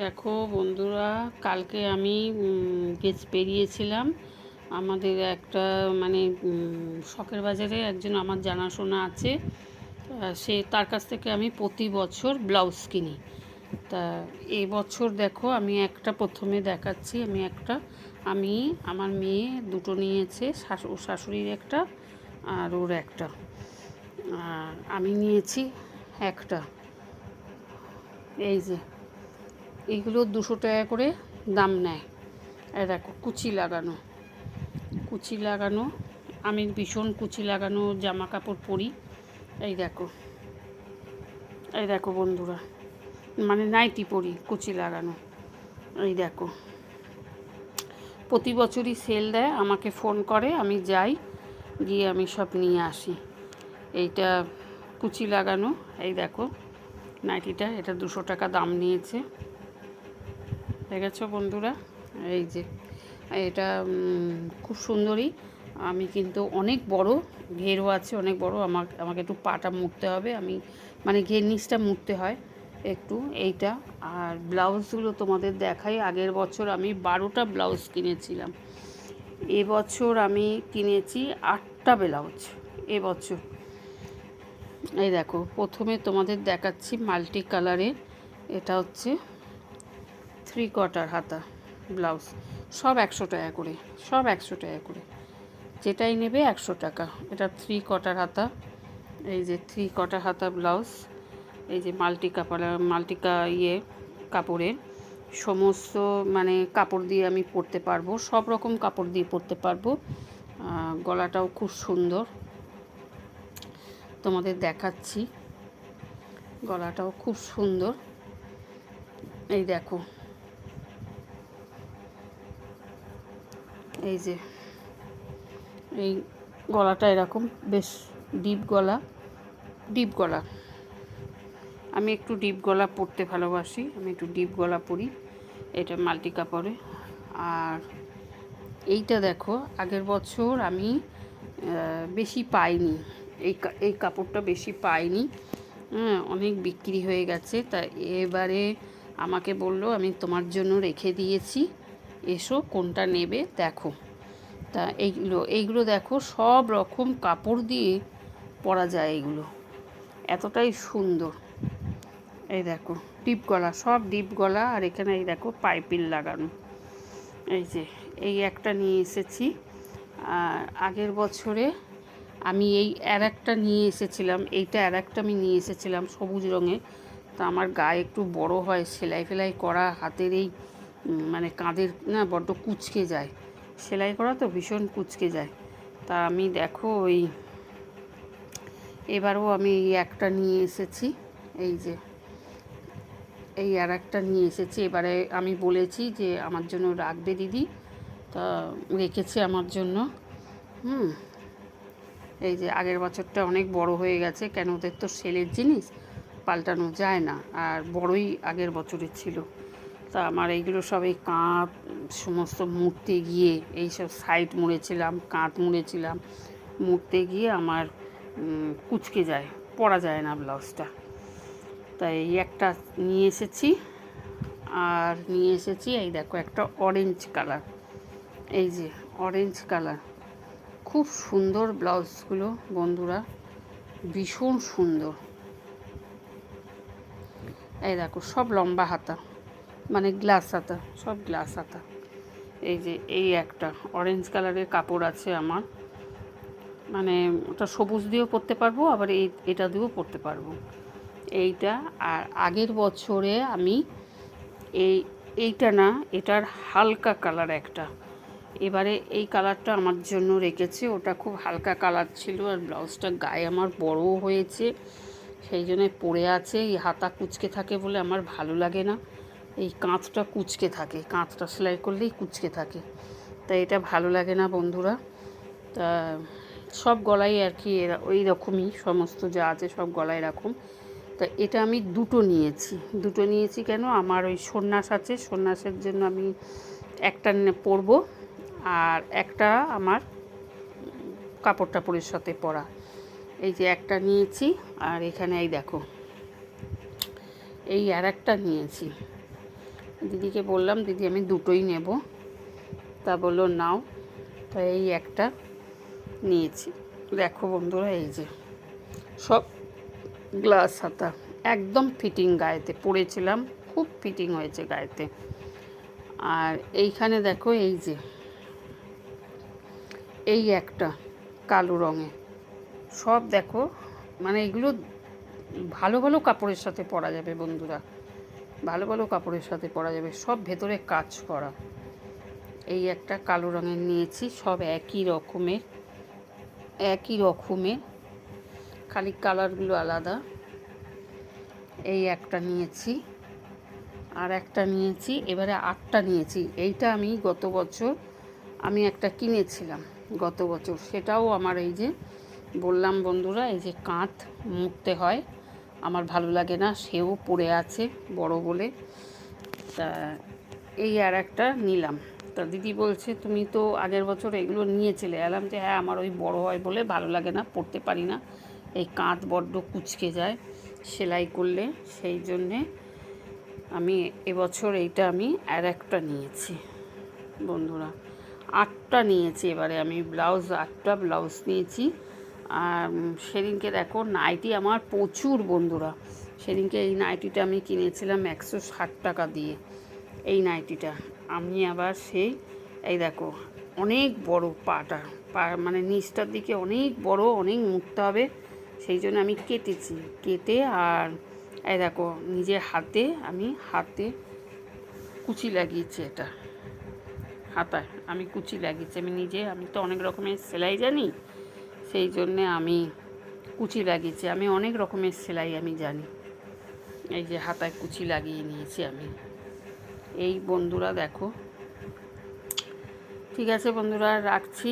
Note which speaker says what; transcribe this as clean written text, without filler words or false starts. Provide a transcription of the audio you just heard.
Speaker 1: দেখো বন্ধুরা, কালকে আমি গেছ বেরিয়েছিলাম। আমাদের একটা মানে শখের বাজারে একজন আমার জানাশোনা আছে। সে তার কাছ থেকে আমি প্রতি বছর ব্লাউজ কিনি। তা এই বছর দেখো আমি একটা প্রথমে দেখাচ্ছি। আমি আমার মেয়ে দুটো নিয়েছে, শাশুড়ির একটা আর ওর একটা, আর আমি নিয়েছি একটা। এই যে এইগুলো 200 টাকা করে দাম নেয়। এই দেখো কুচি লাগানো। আমি ভীষণ কুচি লাগানো জামা কাপড় পরি। এই দেখো বন্ধুরা, মানে নাইটি পরি কুচি লাগানো। এই দেখো, প্রতি বছরই সেল দেয়, আমাকে ফোন করে, আমি যাই, গিয়ে আমি সব নিয়ে আসি। এইটা কুচি লাগানো। এই দেখো নাইটিটা, এটা 200 টাকা দাম নিয়েছে। দেখেছো বন্ধুরা, এই যে এটা খুব সুন্দরী। আমি কিন্তু অনেক বড় ঘেরও আছে, অনেক বড়। আমাকে একটু পাটা মুড়তে হবে, আমি মানে ঘের নিচটা মুড়তে হয় একটু। এইটা আর ব্লাউজগুলো তোমাদের দেখাই। আগের বছর আমি 12টা ব্লাউজ কিনেছিলাম, এবছর আমি কিনেছি 8টা ব্লাউজ এবছর। এই দেখো, প্রথমে তোমাদের দেখাচ্ছি মাল্টি কালারের। এটা হচ্ছে 3/4 হাতা ব্লাউজ, সব 100 টাকা করে, সব 100 টাকা করে, যেটাই নেবে 100 টাকা। এটা 3/4 হাতা। এই যে 3/4 হাতা ব্লাউজ। এই যে কাপড়ের সমস্ত মানে কাপড় দিয়ে আমি পরতে পারবো, সব রকম কাপড় দিয়ে পরতে পারবো। গলাটাও খুব সুন্দর, তোমাদের দেখাচ্ছি। গলাটাও খুব সুন্দর। এই দেখো, এই যে এই গলাটা এরকম বেশ ডিপ গলা। আমি একটু ডিপ গলা পরতে ভালোবাসি, আমি একটু ডিপ গলা পরি। এটা মাল্টি কাপড়ে। আর এইটা দেখো, আগের বছর আমি বেশি পাইনি, এই কাপড়টা বেশি পাইনি, অনেক বিক্রি হয়ে গেছে। তা এবারে আমাকে বললো, আমি তোমার জন্য রেখে দিয়েছি, এসো কোনটা নেবে দেখো। তা এইগুলো দেখো, সব রকম কাপড় দিয়ে পরা যায় এগুলো, এতটাই সুন্দর। এই দেখো ডিপ গলা, সব ডিপ গলা। আর এখানে এই দেখো পাইপিং লাগানো। এই যে এই একটা নিয়ে এসেছি। আর আগের বছরে আমি এই একটা নিয়ে এসেছিলাম, এইটা একটা আমি নিয়ে এসেছিলাম সবুজ রঙের। তা আমার গায়ে একটু বড় হয়, সেলাই ফেলাই করা, হাতের এই মানে কাঁধের না বড্ড কুঁচকে যায়, সেলাই করা তো ভীষণ কুঁচকে যায়। তা আমি দেখো এবারও আমি এই একটা নিয়ে এসেছি। এই যে এই একটা নিয়ে এসেছি। এবারে আমি বলেছি যে আমার জন্য রাখবে দিদি, তা রেখেছে আমার জন্য। এই যে আগের বছরটা অনেক বড় হয়ে গেছে, কেন ওদের তো সেলের জিনিস পাল্টানো যায় না, আর বড়ই আগের বছরের ছিল। তা আমার এইগুলো সব এই কাঁধ সমস্ত মুড়তে গিয়ে, এইসব সাইড মুড়েছিলাম, কাঁধ মুড়েছিলাম, মুড়তে গিয়ে আমার কুঁচকে যায়, পরা যায় না ব্লাউজটা। তাই এই একটা নিয়ে এসেছি। আর নিয়ে এসেছি এই দেখো একটা অরেঞ্জ কালার। এই যে অরেঞ্জ কালার, খুব সুন্দর ব্লাউজগুলো বন্ধুরা, ভীষণ সুন্দর। এই দেখো সব লম্বা হাতা, মানে গ্লাস হাতা, সব গ্লাস হাতা। এই যে এই একটা অরেঞ্জ কালারের কাপড় আছে আমার, মানে ওটা সবুজ দিয়েও পরতে পারবো, আবার এটা দিয়েও পরতে পারবো এইটা। আর আগের বছরে আমি এইটা না, এটার হালকা কালার একটা, এবারে এই কালারটা আমার জন্য রেখেছে। ওটা খুব হালকা কালার ছিল, আর ব্লাউজটা গায়ে আমার বড়ও হয়েছে, সেই জন্যে পরে আছে। এই হাতা কুঁচকে থাকে বলে আমার ভালো লাগে না, এই কাঁধটা কুঁচকে থাকে, কাঁধটা সেলাই করলেই কুঁচকে থাকে, তাই এটা ভালো লাগে না বন্ধুরা। তা সব গলায় আর কি ওই রকমই, সমস্ত যা আছে সব গলায় এরকম। তা এটা আমি দুটো নিয়েছি কেন, আমার ওই সন্ন্যাস আছে, সন্ন্যাসের জন্য আমি একটা পরবো, আর একটা আমার কাপড় টাপড়ের সাথে পরা। এই যে একটা নিয়েছি। আর এখানে এই দেখো এই একটা নিয়েছি। দিদিকে বললাম দিদি আমি দুটোই নেব, তা বললো নাও। তো এই একটা নিয়েছি। দেখো বন্ধুরা, এই যে সব গ্লাস হাতা, একদম ফিটিং গায়েতে পরেছিলাম, খুব ফিটিং হয়েছে গায়েতে। আর এইখানে দেখো এই যে এই একটা কালো রঙে, সব দেখো, মানে এগুলো ভালো ভালো কাপড়ের সাথে পরা যাবে বন্ধুরা, ভালো ভালো কাপড়ের সাথে পরা যাবে, সব ভেতরে কাজ করা। এই একটা কালো রঙের নিয়েছি, সব একই রকমের, খালি কালারগুলো আলাদা। এই একটা নিয়েছি, আর একটা নিয়েছি, এবারে 8টা নিয়েছি। এইটা আমি গত বছর আমি একটা কিনেছিলাম গত বছর, সেটাও আমার এই যে বললাম বন্ধুরা, এই যে কাঁধ মুড়তে হয়, আমার ভালো লাগে না, সেও পড়ে আছে বড় বলে। তা এই আর একটা নিলাম। তা দিদি বলছে তুমি তো আগের বছর এগুলো নিয়েছিলে। এলাম যে হ্যাঁ, আমার ওই বড় হয় বলে ভালো লাগে না, পড়তে পারি না, এই কাঁধ বড্ড কুঁচকে যায় সেলাই করলে, সেই জন্যে আমি এবছর এইটা আমি আর একটা নিয়েছি বন্ধুরা। 8টা নিয়েছি এবারে আমি, 8টা ব্লাউজ নিয়েছি। আর সেদিনকে দেখো নাইটি আমার প্রচুর বন্ধুরা, সেদিনকে এই নাইটিটা আমি কিনেছিলাম 160 টাকা দিয়ে। এই নাইটিটা আমি আবার সেই, এই দেখো অনেক বড় পাটা, মানে নিচটার দিকে অনেক বড়, অনেক মুড়তে হবে, সেই জন্য আমি কেটে আর এই দেখো নিজের হাতে আমি কুচি লাগিয়েছি, এটা হাতায় আমি কুচি লাগিয়েছি আমি নিজে, আমি তো অনেক রকমের সেলাই জানি, সেই জন্যে আমি কুচি লাগিয়েছি, আমি অনেক রকমের সেলাই আমি জানি। এই যে হাতায় কুচি লাগিয়ে নিয়েছি আমি। এই বন্ধুরা দেখো, ঠিক আছে বন্ধুরা, রাখছি।